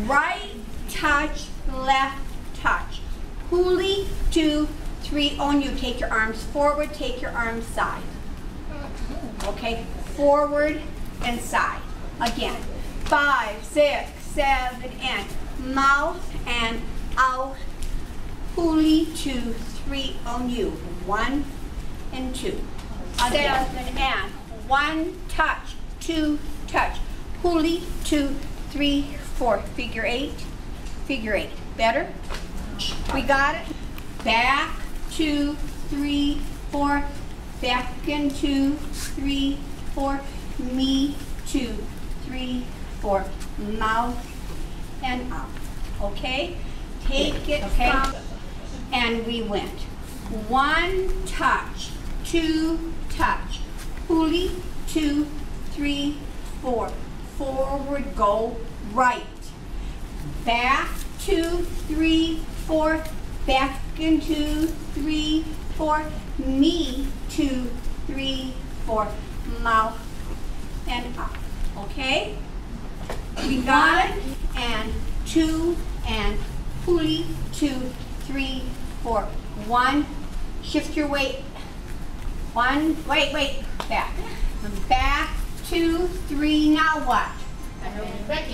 Right touch, left touch. Huli, 2, 3, on you. Take your arms forward, take your arms side. Okay, forward and side. Again, 5, 6, 7, and mouth and out. Huli, 2, 3, on you. 1 and 2. Again, 7 and 1, touch, 2, touch. Huli, 2, 3, 4. Figure 8, figure 8. Better? We got it? Back, 2, 3, 4. Back and 2, 3, 4. Me, 2, 3, 4. Mouth and up. Okay? Take it from, and we went. 1 touch, 2 touch. Huli, 2, 3, 4. Forward, go right. Back, 2, 3, 4. Back and 2, 3, 4. Me, 2, 3, 4. Mouth and up. Okay? We got it. And 2 and huli, 2, 3, 4. 1. Shift your weight. 1. Wait. Back. Back, 2, 3. Now what?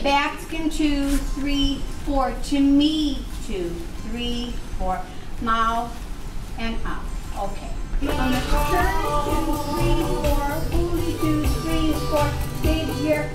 Back and 2, 3, 4. To me, 2, 3, 4. Mouth and up. Okay. On the turn, 2, 3, 4. Huli, 2, 3, 4. Stay here.